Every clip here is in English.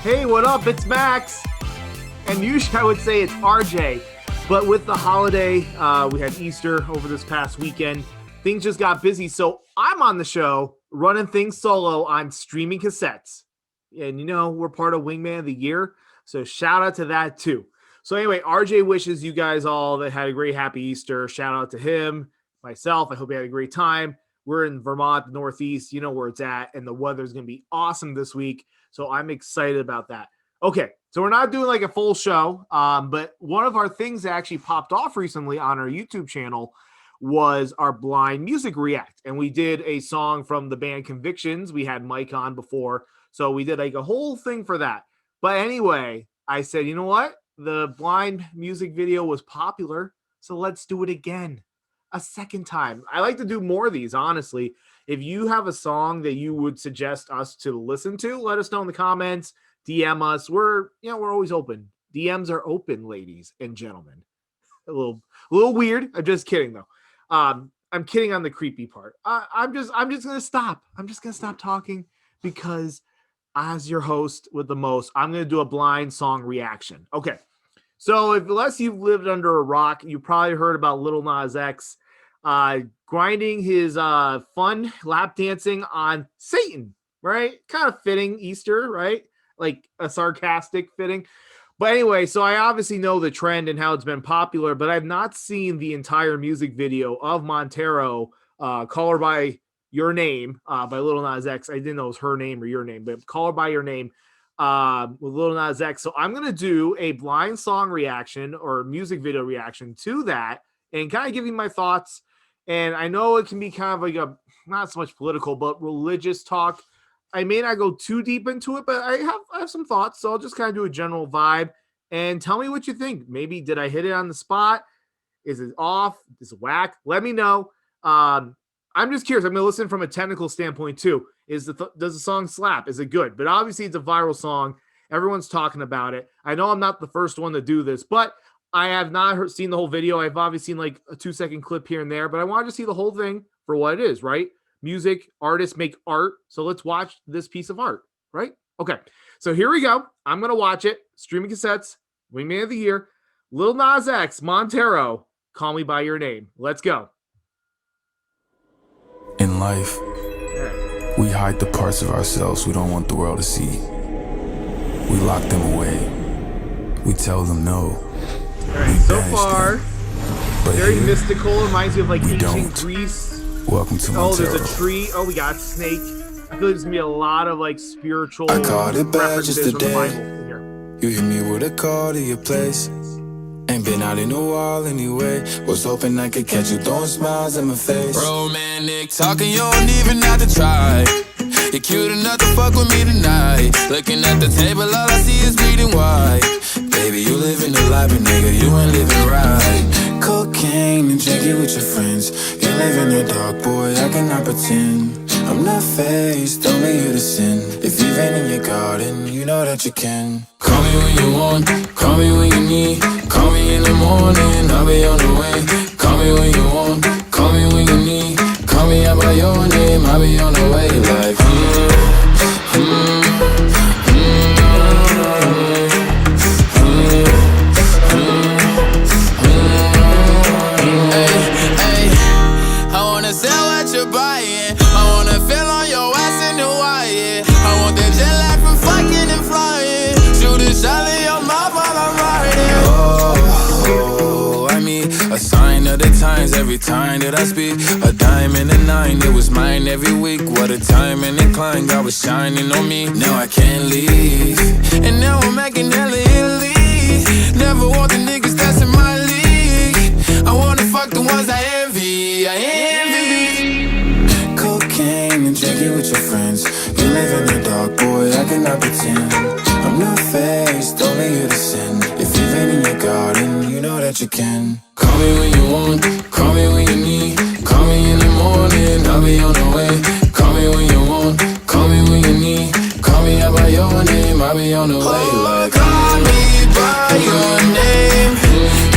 Hey, what up? It's Max. And usually I would say it's RJ. But with the holiday, we had Easter over this past weekend. Things just got busy. So I'm on the show running things solo on Streaming Cassettes. And you know, we're part of Wingman of the Year. So shout out to that too. So anyway, RJ wishes you guys all that had a great happy Easter. Shout out to him, myself. I hope you had a great time. We're in Vermont, the Northeast. You know where it's at. And the weather's going to be awesome this week. So I'm excited about that. Okay, so we're not doing like a full show, but one of our things that actually popped off recently on our YouTube channel was our blind music react. And we did a song from the band Convictions. We had Mike on before. So we did like a whole thing for that. But anyway, I said, you know what? The blind music video was popular. So let's do it again. A second time. I like to do more of these, honestly. If you have a song that you would suggest us to listen to, let us know in the comments. DM us. We're always open. DMs are open, ladies and gentlemen. A little weird. I'm just kidding though. I'm kidding on the creepy part. I'm just gonna stop. I'm just gonna stop talking because as your host with the most, I'm gonna do a blind song reaction. Okay. So unless you've lived under a rock, you probably heard about Lil Nas X grinding his fun lap dancing on Satan, right? Kind of fitting Easter, right? Like a sarcastic fitting. But anyway, so I obviously know the trend and how it's been popular, but I've not seen the entire music video of Montero, Call Her By Your Name, by Lil Nas X. I didn't know it was her name or your name, but Call Her By Your Name with Lil Nas X. So I'm going to do a blind song reaction or music video reaction to that and kind of give you my thoughts. And I know it can be kind of like a, not so much political, but religious talk. I may not go too deep into it, but I have some thoughts. So I'll just kind of do a general vibe and tell me what you think. Maybe did I hit it on the spot? Is it off? Is it whack? Let me know. I'm just curious. I'm going to listen from a technical standpoint too. Does the song slap? Is it good? But obviously it's a viral song. Everyone's talking about it. I know I'm not the first one to do this, but I have not seen the whole video. I've obviously seen like a 2-second clip here and there, but I wanted to see the whole thing for what it is, right? Music, artists make art. So let's watch this piece of art, right? Okay. So here we go. I'm going to watch it. Streaming Cassettes, Wingman of the Year, Lil Nas X, Montero, Call Me By Your Name. Let's go. In life, we hide the parts of ourselves we don't want the world to see. We lock them away. We tell them no. All right, so far, very mystical. Reminds me of like ancient Greece. Welcome to Montero. Oh, there's a tree. Oh, we got a snake. I feel like there's gonna be a lot of like spiritual I caught it bad just references from the today. Bible in here. You hit me with a call to your place. Ain't been out in a while anyway. Was hoping I could catch you throwing smiles in my face. Romantic talking, you don't even have to try. You're cute enough to fuck with me tonight. Looking at the table, all I see is bleeding white. Baby, you living the life, but nigga, you ain't living right. Cocaine and drinking with your friends. You live in the dark, boy, I cannot pretend. I'm not faced, only you to sin. If you've been in your garden, you know that you can. Call me when you want, call me when you need. Call me in the morning, I'll be on the way. Call me when you want, call me when you need. Call me out by your name, I'll be on the way. Like, I wanna sell what you're buying. I wanna feel on your ass in Hawaii. I want that jet lag from fucking and flying. Shoot a shot in your mouth while I'm riding. Oh, I mean, a sign of the times every time that I speak. A dime and a nine, it was mine every week. What a time and incline, God was shining on me. Now I can't leave, and now I'm making hella Italy. Never want the niggas that's in my league. I wanna fuck the ones I envy. I envy. Cocaine and drinking with your friends. You live in the dark, boy, I cannot pretend. I'm not faced, only you to sin. If you've been in your garden, you know that you can. Call me when you want, call me when you need. Call me in the morning, I'll be on the way. Call me when you want, call me when you need. Call me out by your name, I'll be on the way. Like, call me by your name.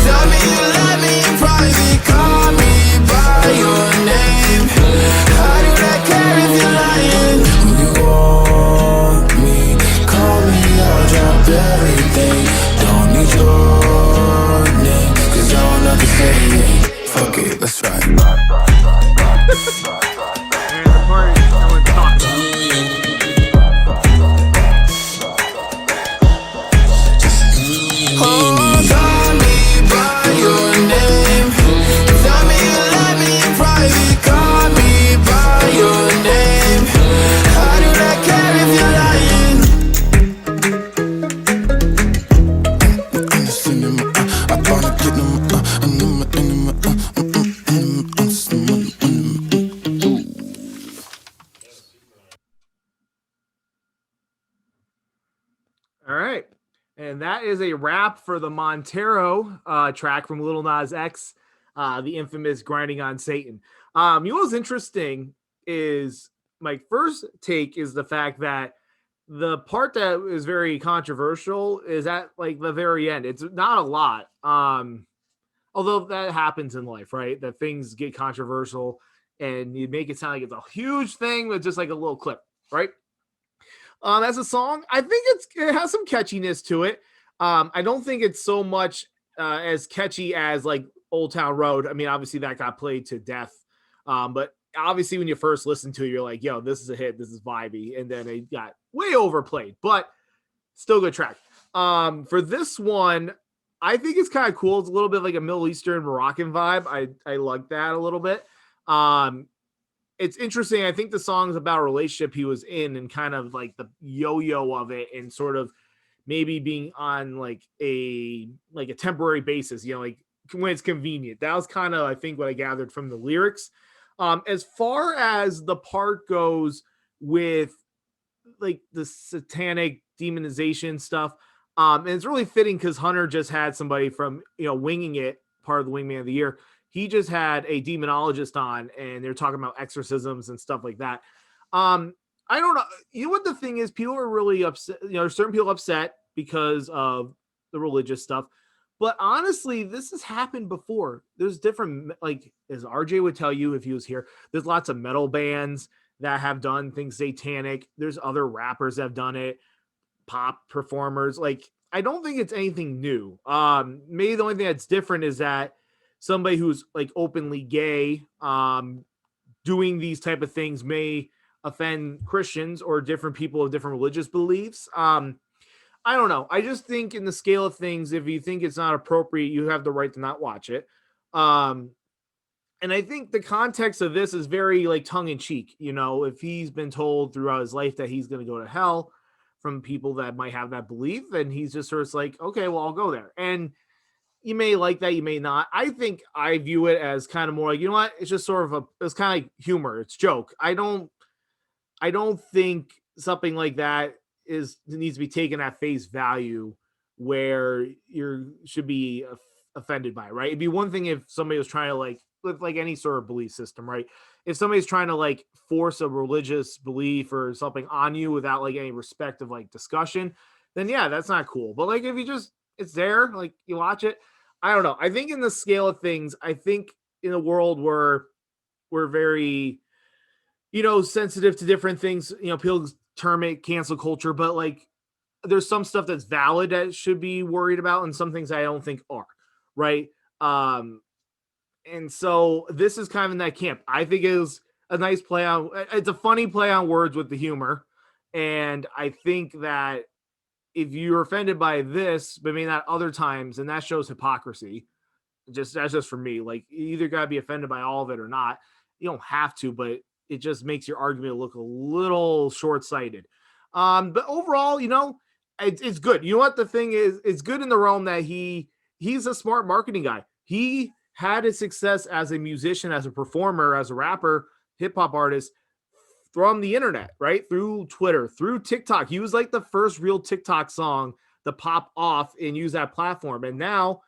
Tell me you love me in private. Call me by your name. How do I care if you're lying? When you want me, call me out All right. And that is a wrap for the Montero track from Lil Nas X, the infamous Grinding on Satan. You know what's interesting is my first take is the fact that the part that is very controversial is at like the very end. It's not a lot. Although that happens in life, right? That things get controversial and you make it sound like it's a huge thing with just like a little clip, right? As a song, I think it has some catchiness to it. I don't think it's so much as catchy as like Old Town Road. I mean, obviously that got played to death. But obviously when you first listen to it, you're like, yo, this is a hit. This is vibey. And then it got way overplayed, but still good track. For this one, I think it's kind of cool. It's a little bit like a Middle Eastern Moroccan vibe. I like that a little bit. It's interesting. I think the song's about a relationship he was in and kind of like the yo-yo of it and sort of maybe being on like a temporary basis, you know, like when it's convenient. That was kind of, I think, what I gathered from the lyrics. As far as the part goes with like the satanic demonization stuff, and it's really fitting because Hunter just had somebody from, you know, Winging It, part of the Wingman of the Year. He just had a demonologist on and they're talking about exorcisms and stuff like that. I don't know. You know what the thing is? People are really upset. You know, there's certain people upset because of the religious stuff. But honestly, this has happened before. There's different, like, as RJ would tell you if he was here, there's lots of metal bands that have done things satanic. There's other rappers that have done it, pop performers. Like, I don't think it's anything new. Maybe the only thing that's different is that somebody who's like openly gay doing these type of things may offend Christians or different people of different religious beliefs. I don't know. I just think in the scale of things, if you think it's not appropriate, you have the right to not watch it. And I think the context of this is very like tongue in cheek. You know, if he's been told throughout his life that he's going to go to hell from people that might have that belief, then he's just sort of like, okay, well, I'll go there. And you may like that, you may not. I think I view it as kind of more like, you know what? It's just sort of it's kind of like humor. It's joke. I don't think something like that needs to be taken at face value where you should be offended by it, right? It'd be one thing if somebody was trying to like, with like any sort of belief system, right? If somebody's trying to like force a religious belief or something on you without like any respect of like discussion, then yeah, that's not cool. But like if you just, it's there, like you watch it. I don't know. I think in the scale of things, I think in a world where we're very, you know, sensitive to different things, you know, people term it cancel culture, but like there's some stuff that's valid that should be worried about and some things I don't think are, right? And so this is kind of in that camp. I think it is a nice play on, it's a funny play on words with the humor. And I think that if you're offended by this, but maybe not other times, and that shows hypocrisy. That's just for me. Like you either got to be offended by all of it or not. You don't have to, but it just makes your argument look a little short-sighted. But overall, you know, it's good. You know what the thing is? It's good in the realm that he's a smart marketing guy. He had his success as a musician, as a performer, as a rapper, hip hop artist from the internet, right? Through Twitter, through TikTok. He was like the first real TikTok song to pop off and use that platform. And now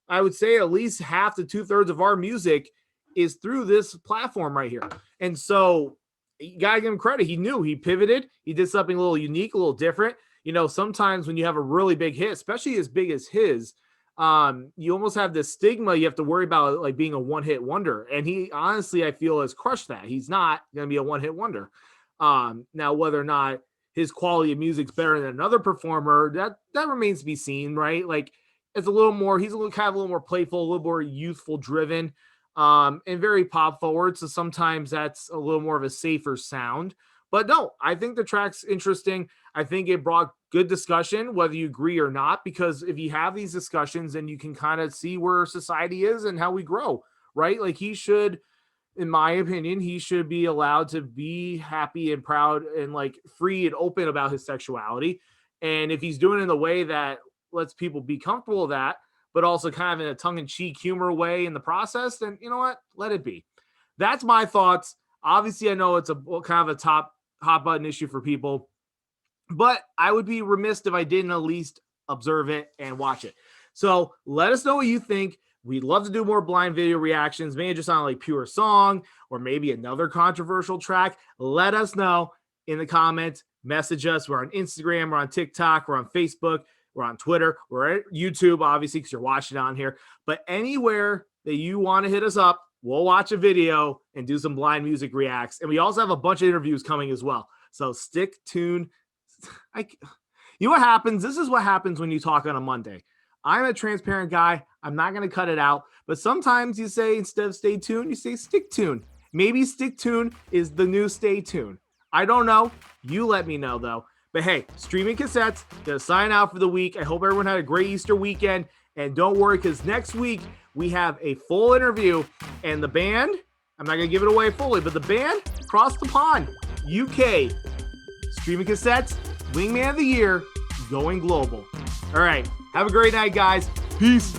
I would say at least half to 2/3 of our music is through this platform right here. And so you gotta give him credit. He knew, he pivoted, he did something a little unique, a little different. You know, sometimes when you have a really big hit, especially as big as his, you almost have this stigma. You have to worry about like being a one-hit wonder. And he honestly, I feel, has crushed that. He's not going to be a one-hit wonder. Now, whether or not his quality of music's better than another performer, that remains to be seen, right? Like it's a little more, he's a little more playful, a little more youthful driven, and very pop forward. So sometimes that's a little more of a safer sound. But no, I think the track's interesting. I think it brought good discussion, whether you agree or not, because if you have these discussions, then you can kind of see where society is and how we grow, right? Like he should, in my opinion, he should be allowed to be happy and proud and like free and open about his sexuality. And if he's doing it in a way that lets people be comfortable with that, but also kind of in a tongue-in-cheek humor way in the process, then you know what? Let it be. That's my thoughts. Obviously, I know it's a kind of a hot button issue for people, but I would be remiss if I didn't at least observe it and watch it. So let us know what you think. We'd love to do more blind video reactions, maybe just on like pure song or maybe another controversial track. Let us know in the comments. Message us. We're on Instagram, we're on TikTok, we're on Facebook, we're on Twitter, we're at YouTube, obviously, because you're watching on here. But anywhere that you want to hit us up, we'll watch a video and do some blind music reacts. And we also have a bunch of interviews coming as well. So stick tuned. You know what happens? This is what happens when you talk on a Monday. I'm a transparent guy. I'm not going to cut it out. But sometimes you say, instead of stay tuned, you say stick tuned. Maybe stick tuned is the new stay tuned. I don't know. You let me know, though. But hey, Streaming Cassettes, gonna sign out for the week. I hope everyone had a great Easter weekend. And don't worry, because next week we have a full interview. And the band, I'm not going to give it away fully, but the band across the pond, UK, Streaming Cassettes, Wingman of the Year, going global. All right. Have a great night, guys. Peace.